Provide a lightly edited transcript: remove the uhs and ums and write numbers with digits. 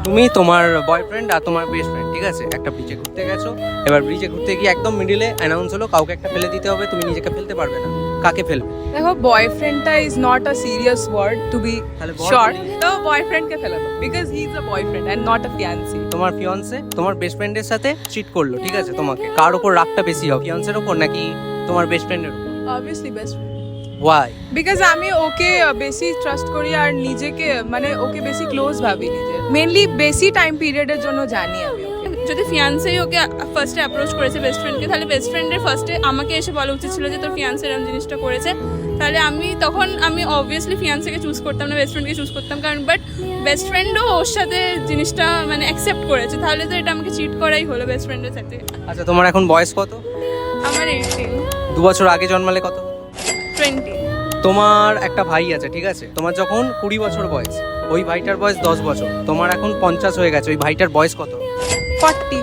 তুমি তোমার বয়ফ্রেন্ড আর তোমার বেস্ট ফ্রেন্ড ঠিক আছে একটা ব্রিজে ঘুরতে গেছো, এবার ব্রিজে ঘুরতে গিয়ে একদম মিডিলে অ্যানাউন্স হলো কাউকে একটা ফেলে দিতে হবে, তুমি নিজেকে ফেলতে পারবে না, কাকে ফেলবে? দেখো বয়ফ্রেন্ডটা is not a serious word to be তাহলে শর্ট, তো বয়ফ্রেন্ডকে ফেলে দাও because he is a boyfriend and not a fiancee. তোমার ফিয়ন্সে তোমার বেস্ট ফ্রেন্ডের সাথে চিট করলো ঠিক আছে, তোমাকে কার ওপর রাগটা বেশি হবে, ফিয়ন্সের ওপর নাকি তোমার বেস্ট ফ্রেন্ডের ওপর? Obviously best friend, why? Because আমি ওকে বেশি ট্রাস্ট করি আর নিজেকে মানে ওকে বেশি ক্লোজ ভাবি, নিজের মেনলি বেশি টাইম পিরিয়ডের জন্য জানি আমি ওকে। যদি ফিয়ান্সেই ওকে ফার্স্টে অ্যাপ্রোচ করেছে বেস্ট ফ্রেন্ডকে, তাহলে বেস্ট ফ্রেন্ডের ফার্স্টে আমাকে এসে বলা উচিত ছিল যে তোর ফিয়ান্সে এরকম জিনিসটা করেছে, তাহলে আমি অবভিয়াসলি ফিয়ান্সেকে চুজ করতাম না, বেস্ট ফ্রেন্ডকে চুজ করতাম। কারণ বাট বেস্ট ফ্রেন্ডও ওর সাথে জিনিসটা মানে অ্যাকসেপ্ট করেছে, তাহলে তো এটা আমাকে চিট করাই হলো বেস্ট ফ্রেন্ডের সাথে। আচ্ছা তোমার এখন বয়স কত? আমার 18, 2 বছর আগে জন্মালে কত? 20। তোমার একটা ভাই আছে ঠিক আছে, তোমার যখন 20 বছর বয়স, ওই ভাইটার বয়স 10 বছর, তোমার এখন 50 হয়ে গেছে, ওই ভাইটার বয়স কত? 40